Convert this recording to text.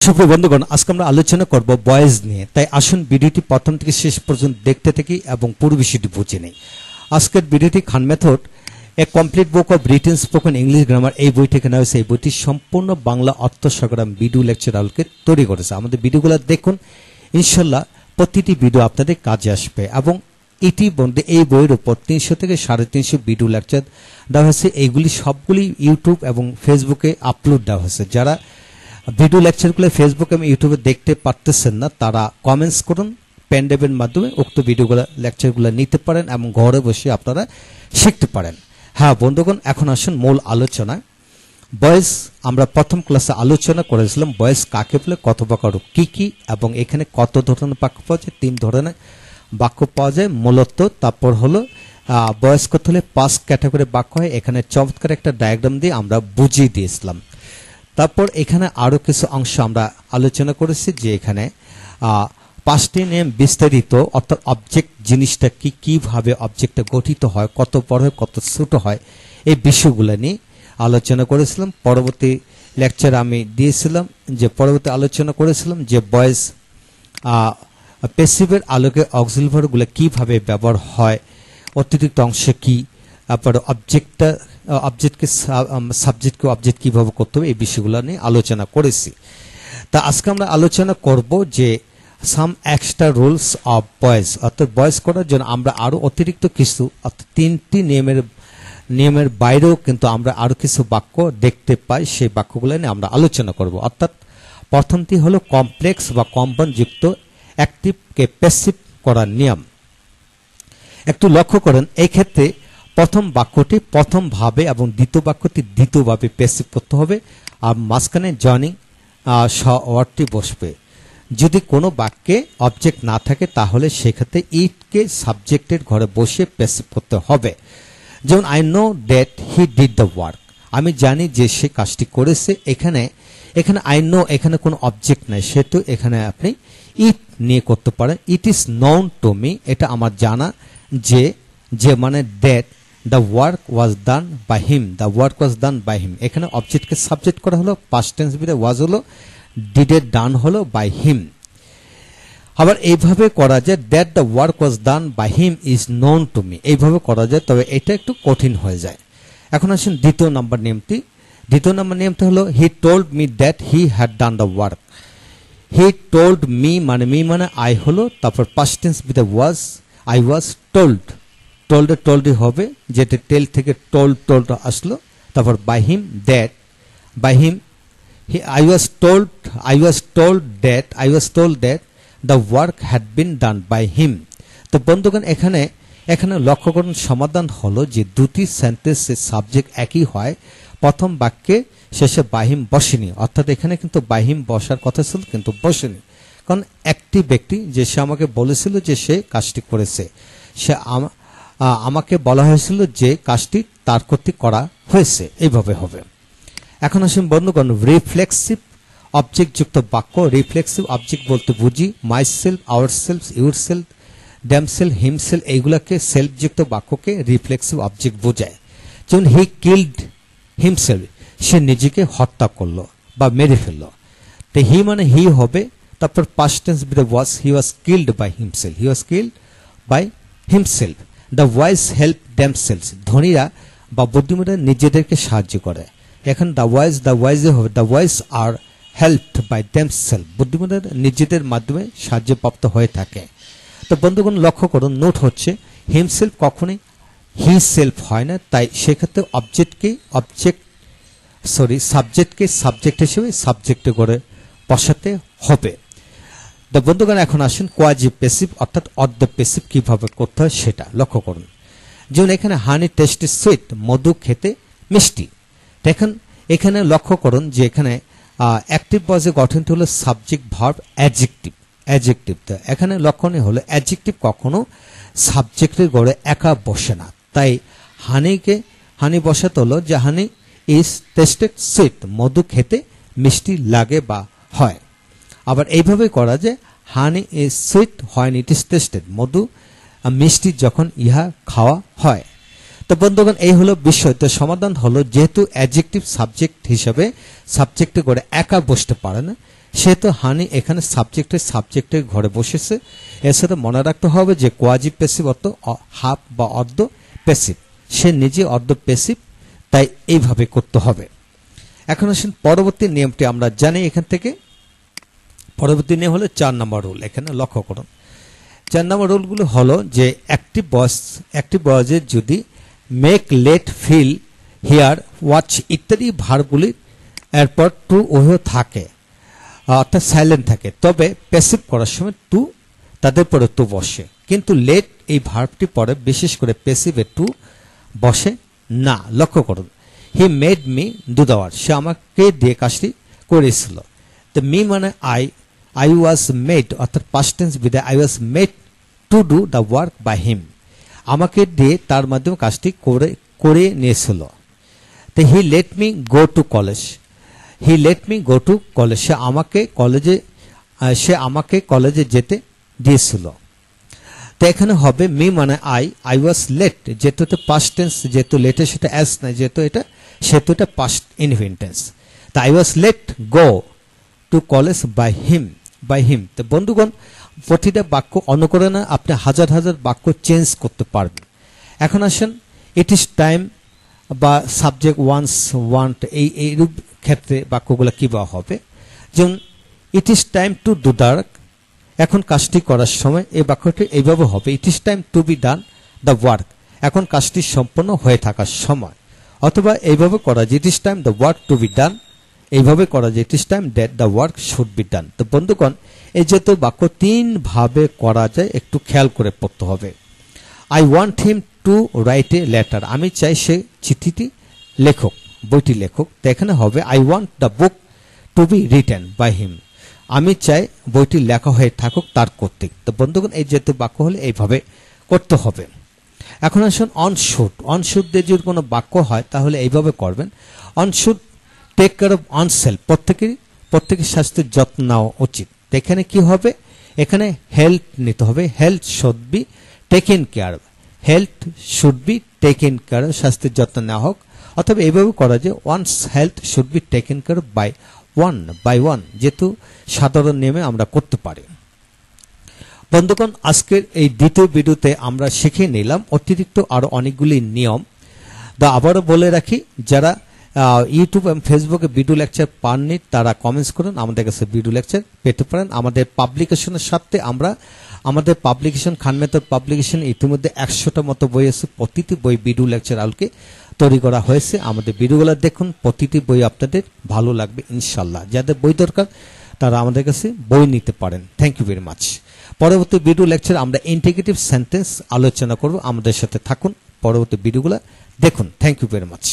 সুপ্রিয় বন্ধুগণ, আজকে আমরা আলোচনা করব বয়েজ নিয়ে। তাই আসুন ভিডিওটি প্রথম থেকে শেষ পর্যন্ত দেখতে থাকি এবং পুরো বিষয়টি বুঝে নেই। আজকের ভিডিওটি Khan method a complete book of written spoken English grammar এই বই থেকে নেওয়া হয়েছে। এই বইটি সম্পূর্ণ বাংলা অর্থ সংগ্রাম ভিডিও লেকচার আলোকে তৈরি করেছে। আমাদের ভিডিওগুলো দেখুন, ইনশাল্লাহ প্রতিটি ভিডিও আপনাদের কাজে আসবে। এবং ইতিমধ্যে এই বইয়ের উপর 300 থেকে 350 ভিডিও লেকচার দেওয়া হয়েছে। এইগুলি সবগুলি ইউটিউব এবং ফেসবুকে আপলোড দেওয়া হয়েছে। যারা ভিডিও লেকচারগুলো ফেসবুক এবং ইউটিউবে দেখতে পারতেছেন না, তারা কমেন্টস করুন, পেন ড্রাইভের মাধ্যমে উক্ত ভিডিওগুলো লেকচারগুলো নিতে পারেন এবং ঘরে বসে আপনারা শিখতে পারেন। হ্যাঁ বন্ধুগণ, এখন আসুন মূল আলোচনায়। বয়েজ আমরা প্রথম ক্লাসে আলোচনা করেছিলাম বয়েজ কাকে বলে, কত প্রকার, কি কি, এবং এখানে কত ধরনের বাক্য পাওয়া যায়। 3 ধরনের বাক্য পাওয়া যায় মূলত। তারপর হলো বয়েজ করতে হলে 5 ক্যাটাগরি বাক্য হয়। এখানে চমৎকার একটা ডায়াগ্রাম দিয়ে আমরা বুঝিয়ে দিয়েছিলাম। তারপর এখানে আরো কিছু অংশ আমরা আলোচনা করেছি, যে এখানে 5টি নিয়ম বিস্তারিত, অর্থাৎ অবজেক্ট জিনিসটা কি, কিভাবে অবজেক্টটা গঠিত হয়, কত বড় হয়, কত ছোট হয়, এই বিষয়গুলো নিয়ে আলোচনা করেছিলাম। পরবর্তী লেকচার আমি দিয়েছিলাম যে পরবর্তী আলোচনা করেছিলাম যে বয়েজ প্যাসিভের আলোকে অক্সিলারি ভার্বগুলো কিভাবে ব্যবহার হয়, অতিরিক্ত অংশ কি, তারপর অবজেক্টকে সাবজেক্টকে অবজেক্ট কিভাবে করতে হবে, এই বিষয়গুলো নিয়ে আলোচনা করেছি। তা আজকে আমরা আলোচনা করব যে some extra rules of boys, অর্থাৎ বয়েজ করার জন্য আমরা আরো অতিরিক্ত কিছু, অর্থাৎ 3টি নিয়মের বাইরেও কিন্তু আমরা আরো কিছু বাক্য দেখতে পাই। সেই বাক্যগুলো নিয়ে আমরা আলোচনা করব। অর্থাৎ প্রথমটি হলো কমপ্লেক্স বা কম্পাউন্ডযুক্ত অ্যাক্টিভকে প্যাসিভ করার নিয়ম। একটু লক্ষ্য করেন, এই ক্ষেত্রে প্রথম বাক্যটি প্রথম ভাবে এবং দ্বিতীয় বাক্যটি দ্বিতীয়ভাবে প্যাসিভ করতে হবে, আর মাঝখানে জয়নিং ওয়ার্ডটি বসবে। যদি কোনো বাক্যে অবজেক্ট না থাকে তাহলে সেক্ষেত্রে ইটকে সাবজেক্টের ঘরে বসে প্যাসিভ করতে হবে। যেমন I know that he did the work, আমি জানি যে সে কাজটি করেছে। এখানে আই নো, এখানে কোনো অবজেক্ট নাই, সেহেতু এখানে আপনি ইট নিয়ে করতে পারেন। It is known to me, এটা আমার জানা যে মানে that the work was done by him, the work was done by him. এখানে অবজেক্টকে সাবজেক্ট করা হলো, পাস্ট টেন্স বিতে ওয়াজ হলো, ডিডের ডান হলো বাই হিম। আবার এইভাবে করা যায়, that the work was done by him is known to me, এইভাবে করা যায়, তবে এটা একটু কঠিন হয়ে যায়। এখন আসুন দ্বিতীয় নম্বর নিয়মটি। দ্বিতীয় নম্বর নিয়মটা হলো he told me that he had done the work. He told me মানে আই হলো, তারপর পাস্ট টেন্স বিতে was, I was told. Told হবে, যেটা টেল থেকে টোল্ড আসলো। তারপর by him, that by him, I was told that the work had been done by him. তো বন্ধুগণ, এখানে লক্ষ্য করুন, সমাধান হলো যে দুটি সেন্টেন্সের সাবজেক্ট একই হয়, প্রথম বাক্যে শেষে বাহিম বসেনি। অর্থাৎ এখানে কিন্তু বাহিম বসার কথা ছিল, কিন্তু বসেনি, কারণ একটি ব্যক্তি যে সে আমাকে বলেছিল যে সে কাজটি করেছে, সে আমাকে বলা হয়েছিল যে কাজটি তার কর্তৃক করা হয়েছে, এইভাবে হবে। এখন আসুন বন্ধুগণ, রিফ্লেক্সিভ অবজেক্ট যুক্ত বাক্য। রিফ্লেক্সিভ অবজেক্ট বলতে বুঝি my self, our self, your self, themselves, himself, এইগুলাকে সেলফ যুক্ত বাক্যকে রিফ্লেক্সিভ অবজেক্ট বোঝায়। যেমন হি কিল্ড হিমসেলফ, সে নিজেকে হত্যা করলো বা মেরে ফেললো। তো হি মানে হি হবে, তারপর past tense with was, he was killed by himself, he was killed by himself. The wise help themselves, ধনীরা বা বুদ্ধিমানরা নিজেদেরকে সাহায্য করে। এখন দ্য ওয়াইজে হবে, the wise are helped by themselves, বুদ্ধিমানরা নিজেদের মাধ্যমে সাহায্যপ্রাপ্ত হয়ে থাকে। তো বন্ধুগণ লক্ষ্য করুন, নোট হচ্ছে হিমসেলফ কখনোই হি সেলফ হয় না, তাই সেক্ষেত্রে সাবজেক্টকে সাবজেক্ট হিসেবে সাবজেক্টে করে বসাতে হবে। তো বন্ধুগণ এখন আসুন কোয়াজি প্যাসিভ, অর্থাৎ অর্ধ প্যাসিভ কিভাবে করতে হয় সেটা লক্ষ্য করুন। যেমন এখানে হানি টেস্ট সুইট, মধু খেতে মিষ্টি। দেখেন এখানে লক্ষ্য করুন যে এখানে অ্যাক্টিভ বয়েজে গঠনটি হলো সাবজেক্ট ভার্ব অ্যাডজেক্টিভ। তো এখানে লক্ষণীয় হলো অ্যাডজেক্টিভ কখনো সাবজেক্টের গড়ে একা বসে না, তাই হানি বসাতে হলো যে হানি ইজ টেস্টেড সুইট, মধু খেতে মিষ্টি লাগে বা হয়। আবার এইভাবে করা যায়, হানি ইজ সুইট হয় ইট ইজ টেস্টেড, মধু মিষ্টি যখন ইহা খাওয়া হয়। তো বন্ধুগণ এই হলো বিষয়। তো সমাধান হলো, যেহেতু অ্যাডজেক্টিভ সাবজেক্ট হিসেবে সাবজেক্টে করে একা বসতে পারে না, সেহেতু হানি এখানে সাবজেক্টের ঘরে বসেছে। এর সাথে মনে রাখতে হবে যে কোয়াজি প্যাসিভ অর্থ হাফ বা অর্ধ প্যাসিভ, সে নিজে অর্ধ প্যাসিভ, তাই এইভাবে করতে হবে। এখন আসুন পরবর্তী নিয়মটি আমরা জানি এখান থেকে। পরবর্তী নিয়ম হলো 4 নম্বর রুল। এখানে লক্ষ্য করুন 4 নম্বর রুলগুলো হলো যে একটি বয়েজের যদি make, let, feel, hear, watch ইত্যাদি ভার্বগুলি এরপর টু ওহে থাকে, অর্থাৎ সাইলেন্ট থাকে, তবে প্যাসিভ করার সময় টু তাদের পরে টু বসে। কিন্তু লেট এই ভার্বটি পরে বিশেষ করে প্যাসিভে টু বসে না। লক্ষ্য করুন he made me do the work, সে আমাকে দিয়ে কাজটি করেছিল। তো মি মানে আই ওয়াজ মেড, অর্থাৎ পাস্ট টেন্স বিদায় I was made to do the work by him, আমাকে দিয়ে তার মাধ্যমে কাজটি করে নিয়েছিল। তো he let me go to college, he let me go to college, সে আমাকে কলেজে যেতে দিয়েছিল। তো এখানে হবে মি মানে আই ওয়াজ লেট, যেহেতু এটা পাস্ট টেন্স, যেহেতু লেটে সেটা অ্যাস নাই, যেহেতু এটা পাস্ট ইনফিনিট টেন্স। তো I was let go to college by him. তো বন্ধুগণ, প্রতিটা বাক্য অনুকরণে আপনি হাজার হাজার বাক্য চেঞ্জ করতে পারবেন। এখন আসেন ইট ইজ টাইম বা সাবজেক্ট ওয়ান্স, ওয়ান্ট, এইরূপ ক্ষেত্রে বাক্যগুলো কিভাবে হবে। যেমন ইট is time to do the work, এখন কাজটি করার সময় এই বাক্যটি এইভাবে হবে ইট is time to be done the work, এখন কাজটি সম্পন্ন হয়ে থাকার সময়। অথবা এইভাবে করা যে it is time the work to be done, এইভাবে করা যে it is time that the work should be done. তো বন্ধুগণ, এই যেহেতু বাক্য 3 ভাবে করা যায়, একটু খেয়াল করে পড়তে হবে। I want him to write a letter, আমি চাই সে চিঠিটি লেখক, বইটি লেখক। তো এখানে হবে I want the book to be written by him, আমি চাই বইটি লেখা হয়ে থাকুক তার কর্তৃক। তো বন্ধুগণ, এই যেহেতু বাক্য হলে এইভাবে করতে হবে। এখন আসুন অন শুড দিয়ে যদি কোনো বাক্য হয় তাহলে এইভাবে করবেন। One should take care of oneself, প্রত্যেকের স্বাস্থ্যের যত্ন নেওয়া উচিত। এখানে কি হবে, এখানে হেলথ নিতে হবে, health should be taken care, health should be taken care, স্বাস্থ্যের যত্ন নেওয়া হোক। অথবা এইভাবে করা যে one's health should be taken care by one, যেহেতু সাধারণ নিয়মে আমরা করতে পারি। বন্ধুগণ, আজকের এই দ্বিতীয় ভিডিওতে আমরা শিখে নিলাম অতিরিক্ত আরো অনেকগুলি নিয়ম। আবারও বলে রাখি, যারা ইউটিউব এবং ফেসবুকে ভিডিও লেকচার পাননি তারা কমেন্টস করুন, আমাদের কাছে ভিডিও লেকচার পেতে পারেন। আমাদের পাবলিকেশনের সাথে আমরা আমাদের পাবলিকেশন খান মেথড পাবলিকেশন ইতিমধ্যে 100টা মতো বই আছে, প্রতিটি বই ভিডিও লেকচার আলকে তৈরি করা হয়েছে। আমাদের ভিডিওগুলো দেখুন, প্রতিটি বই আপনাদের ভালো লাগবে ইনশাল্লাহ। যাদের বই দরকার তারা আমাদের কাছে বই নিতে পারেন। Thank you very much. পরবর্তী ভিডিও লেকচার আমরা ইন্টিগ্রেটিভ সেন্টেন্স আলোচনা করব, আমাদের সাথে থাকুন, পরবর্তী ভিডিওগুলো দেখুন। Thank you very much.